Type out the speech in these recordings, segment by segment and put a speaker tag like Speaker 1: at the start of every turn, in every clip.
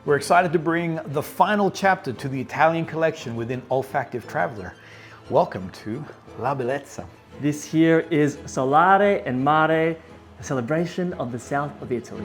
Speaker 1: We're excited to bring the final chapter to the Italian collection within OLFACTIVE Traveler. Welcome to La Bellezza.
Speaker 2: This here is Solare and Mare, a celebration of the south of Italy.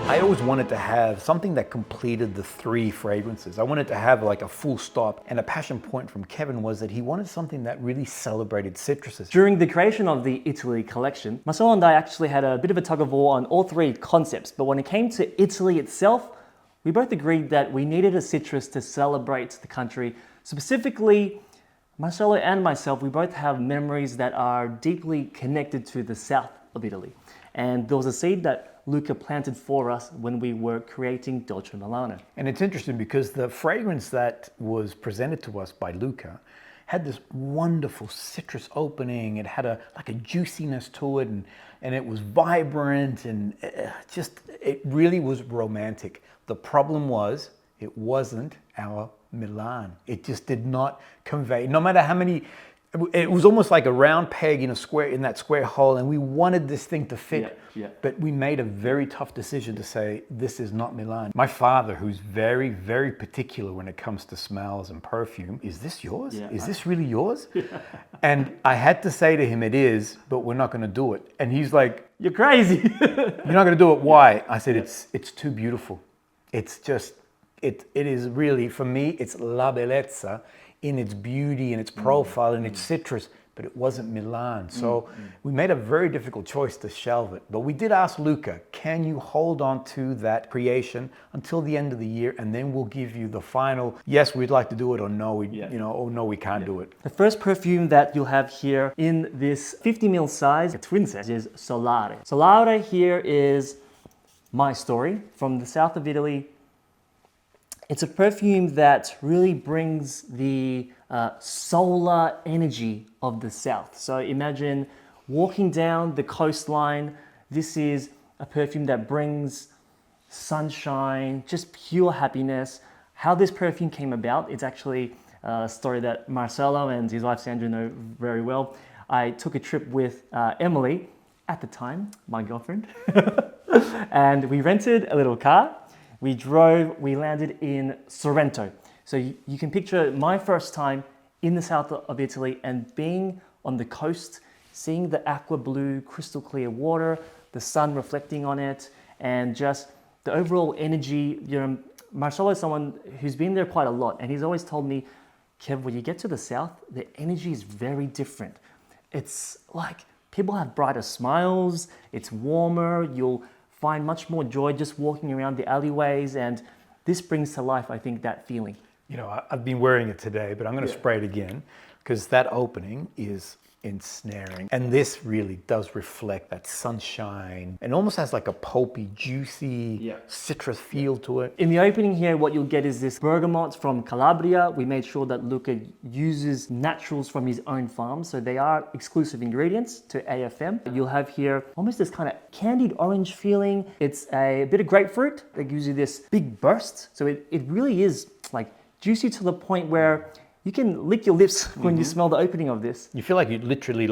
Speaker 1: I always wanted to have something that completed the three fragrances. I wanted to have like a full stop, and a passion point from Kevin was that he wanted something that really celebrated citruses.
Speaker 2: During the creation of the Italy collection, Marcelo and I actually had a bit of a tug of war on all three concepts, but when it came to Italy itself, we both agreed that we needed a citrus to celebrate the country. Specifically, Marcelo and myself, we both have memories that are deeply connected to the south of Italy. And there was a seed that Luca planted for us when we were creating Dolce Milano.
Speaker 1: And it's interesting because the fragrance that was presented to us by Luca had this wonderful citrus opening. It had like a juiciness to it, and it was vibrant, and it really was romantic. The problem was it wasn't our Milan. It just did not convey, no matter how many. It was almost like a round peg in that square hole, and we wanted this thing to fit. But we made a very tough decision to say, this is not Milan. My father, who's very, very particular when it comes to smells and perfume, is this yours? Is this really yours? And I had to say to him, it is, but we're not going to do it. And he's like,
Speaker 2: you're crazy.
Speaker 1: You're not going to do it. Why? I said, it's too beautiful. It's just, it is really, for me, it's La Bellezza in its beauty and its profile and its citrus, but it wasn't Milan. So we made a very difficult choice to shelve it. But we did ask Luca, can you hold on to that creation until the end of the year, and then we'll give you the final, yes, we'd like to do it, or no, or no, we can't do it.
Speaker 2: The first perfume that you'll have here in this 50 ml size, a twin set, is Solare. Solare here is my story from the south of Italy. It's a perfume that really brings the solar energy of the south. So imagine walking down the coastline. This is a perfume that brings sunshine, just pure happiness. How this perfume came about, it's actually a story that Marcelo and his wife Sandra know very well. I took a trip with Emily, at the time, my girlfriend, and we rented a little car. We drove, we landed in Sorrento. So you can picture my first time in the south of Italy and being on the coast, seeing the aqua blue, crystal clear water, the sun reflecting on it, and just the overall energy. Marcelo is someone who's been there quite a lot, and he's always told me, Kev, when you get to the south, the energy is very different. It's like people have brighter smiles, it's warmer, you'll find much more joy just walking around the alleyways, and this brings to life, I think, that feeling.
Speaker 1: You know, I've been wearing it today, but I'm going to spray it again because that opening is ensnaring. And this really does reflect that sunshine and almost has like a pulpy, juicy citrus feel to it.
Speaker 2: In the opening here, what you'll get is this bergamot from Calabria. We made sure that Luca uses naturals from his own farm, so they are exclusive ingredients to AFM. You'll have here almost this kind of candied orange feeling. It's a bit of grapefruit that gives you this big burst. So it really is like juicy to the point where you can lick your lips when you smell the opening of this.
Speaker 1: You feel like you're literally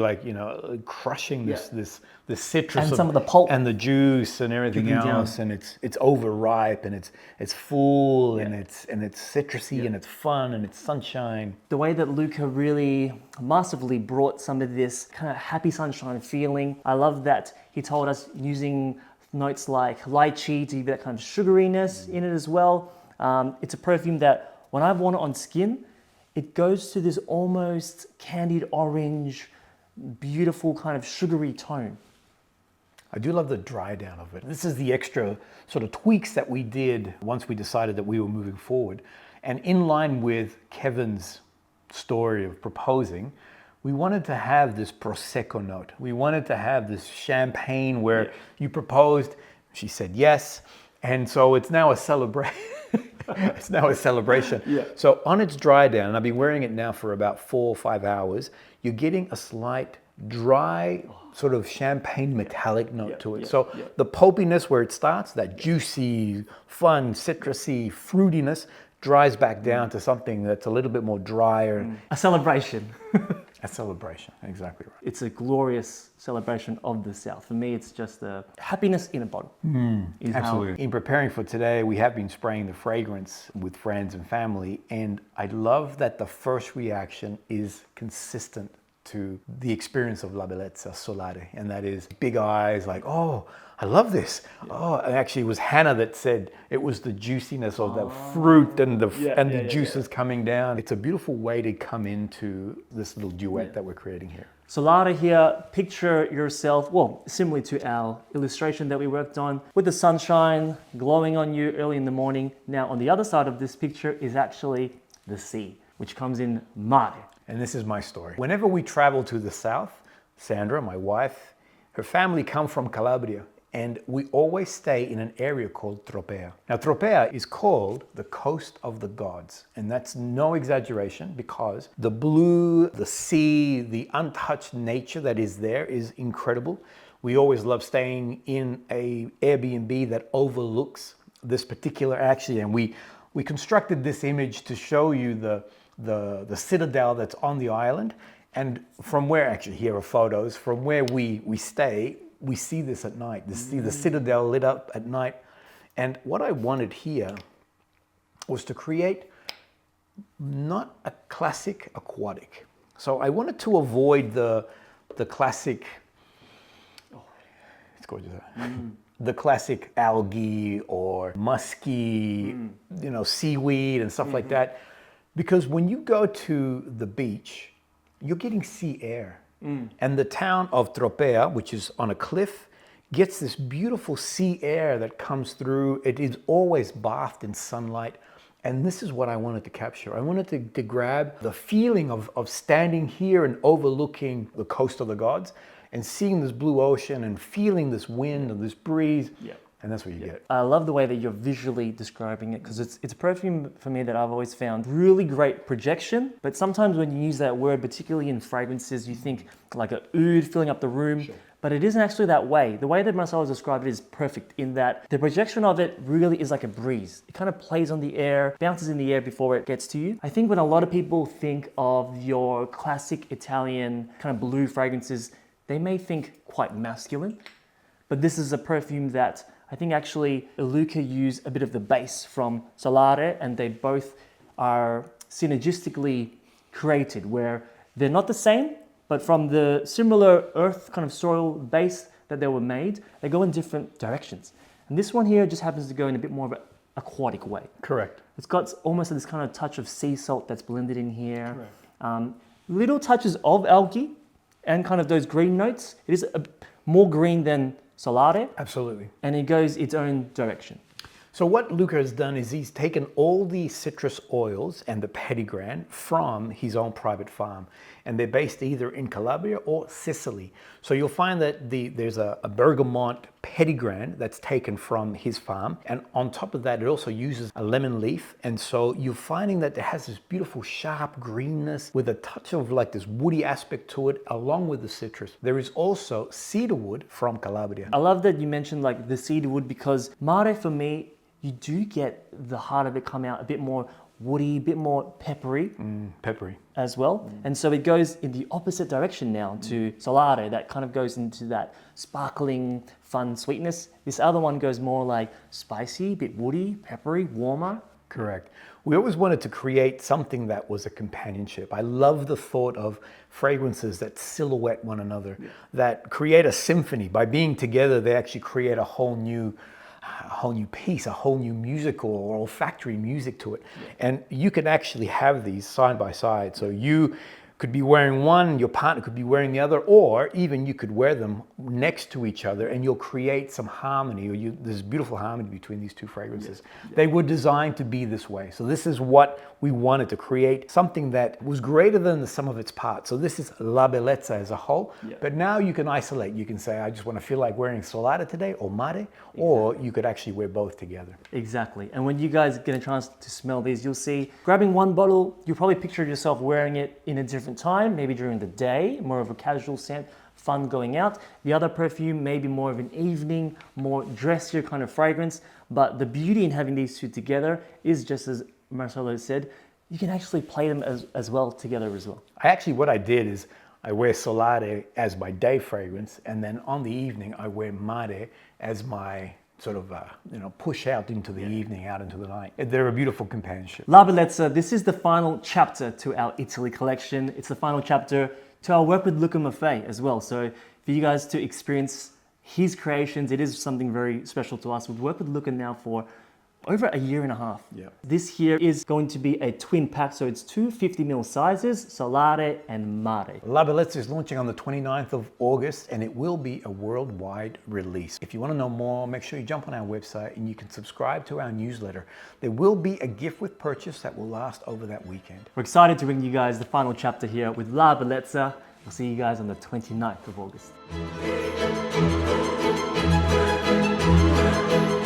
Speaker 1: crushing this citrus
Speaker 2: and some of the pulp
Speaker 1: and the juice and everything else, and it's overripe and it's full and it's citrusy and it's fun and it's sunshine.
Speaker 2: The way that Luca really masterfully brought some of this kind of happy sunshine feeling. I love that he told us using notes like lychee to give that kind of sugariness in it as well. It's a perfume that when I've worn it on skin, it goes to this almost candied orange, beautiful kind of sugary tone.
Speaker 1: I do love the dry down of it. This is the extra sort of tweaks that we did once we decided that we were moving forward. And in line with Kevin's story of proposing, we wanted to have this Prosecco note. We wanted to have this champagne where you proposed, she said yes, and so it's now a celebration. It's now a celebration. So on its dry down, and I've been wearing it now for about 4 or 5 hours, you're getting a slight dry sort of champagne metallic note to it. So the pulpiness where it starts, that juicy, fun, citrusy fruitiness, dries back down to something that's a little bit more drier.
Speaker 2: A celebration.
Speaker 1: A celebration, exactly right.
Speaker 2: It's a glorious celebration of the South. For me, it's just a happiness in a bottle. Is how-
Speaker 1: Absolutely. In preparing for today, we have been spraying the fragrance with friends and family, and I love that the first reaction is consistent to the experience of La Bellezza Solare, and that is big eyes, like, oh, I love this. Oh, and actually it was Hannah that said it was the juiciness of the fruit and the juices coming down. It's a beautiful way to come into this little duet that we're creating here.
Speaker 2: Solare here, picture yourself, well, similarly to our illustration that we worked on, with the sunshine glowing on you early in the morning. Now, on the other side of this picture is actually the sea, which comes in Mare.
Speaker 1: And this is my story. Whenever we travel to the south, Sandra, my wife, her family come from Calabria, and we always stay in an area called Tropea. Now, Tropea is called the coast of the gods, and that's no exaggeration because the blue, the sea, the untouched nature that is there is incredible. We always love staying in a Airbnb that overlooks this particular actually, and we constructed this image to show you the citadel that's on the island, and from where, actually here are photos, from where we stay, we see this at night. See the citadel lit up at night. And what I wanted here was to create not a classic aquatic. So I wanted to avoid the classic, it's gorgeous. The classic algae or musky, seaweed and stuff like that. Because when you go to the beach, you're getting sea air. And the town of Tropea, which is on a cliff, gets this beautiful sea air that comes through. It is always bathed in sunlight. And this is what I wanted to capture. I wanted to grab the feeling of standing here and overlooking the coast of the gods and seeing this blue ocean and feeling this wind and this breeze. And that's what you get.
Speaker 2: I love the way that you're visually describing it, because it's a perfume for me that I've always found really great projection. But sometimes when you use that word, particularly in fragrances, you think like a oud filling up the room. But it isn't actually that way. The way that Marcelo described it is perfect in that the projection of it really is like a breeze. It kind of plays on the air, bounces in the air before it gets to you. I think when a lot of people think of your classic Italian kind of blue fragrances, they may think quite masculine. But this is a perfume that I think actually Luca used a bit of the base from Solare, and they both are synergistically created where they're not the same, but from the similar earth kind of soil base that they were made, they go in different directions. And this one here just happens to go in a bit more of an aquatic way.
Speaker 1: Correct.
Speaker 2: It's got almost this kind of touch of sea salt that's blended in here. Little touches of algae and kind of those green notes. It is more green than Solare.
Speaker 1: Absolutely.
Speaker 2: And it goes its own direction.
Speaker 1: So what Luca has done is he's taken all the citrus oils and the petitgrain from his own private farm. And they're based either in Calabria or Sicily. So you'll find that there's a bergamot petitgrain that's taken from his farm. And on top of that, it also uses a lemon leaf. And so you're finding that it has this beautiful sharp greenness with a touch of like this woody aspect to it, along with the citrus. There is also cedarwood from Calabria.
Speaker 2: I love that you mentioned like the cedarwood, because Mare for me, you do get the heart of it come out a bit more woody, a bit more peppery.
Speaker 1: Peppery.
Speaker 2: As well. And so it goes in the opposite direction now to Solare, that kind of goes into that sparkling, fun sweetness. This other one goes more like spicy, a bit woody, peppery, warmer.
Speaker 1: Correct. We always wanted to create something that was a companionship. I love the thought of fragrances that silhouette one another, that create a symphony. By being together, they actually create a whole new piece, a whole new musical or olfactory music to it. And you can actually have these side by side. So you could be wearing one, your partner could be wearing the other, or even you could wear them next to each other and you'll create some harmony, or there's beautiful harmony between these two fragrances. They were designed to be this way. So this is what we wanted to create, something that was greater than the sum of its parts. So this is La Bellezza as a whole, but now you can isolate. You can say, I just want to feel like wearing Solare today or Mare, or you could actually wear both together.
Speaker 2: Exactly. And when you guys get a chance to smell these, you'll see, grabbing one bottle, you'll probably picture yourself wearing it in a different time, maybe during the day, more of a casual scent, fun going out. The other perfume may be more of an evening, more dressier kind of fragrance. But the beauty in having these two together is, just as Marcelo said, you can actually play them as well together as well.
Speaker 1: What I did is I wear Solare as my day fragrance, and then on the evening I wear Mare as my sort of push out into the evening, out into the night. They're a beautiful companionship.
Speaker 2: La Bellezza, this is the final chapter to our Italy collection. It's the final chapter to our work with Luca Maffei as well. So for you guys to experience his creations, it is something very special to us. We've worked with Luca now for over a year and a half.
Speaker 1: Yeah.
Speaker 2: This here is going to be a twin pack, so it's two 50ml sizes, Solare and Mare.
Speaker 1: La Bellezza is launching on the 29th of August, and it will be a worldwide release. If you want to know more, make sure you jump on our website and you can subscribe to our newsletter. There will be a gift with purchase that will last over that weekend.
Speaker 2: We're excited to bring you guys the final chapter here with La Bellezza. We'll see you guys on the 29th of August.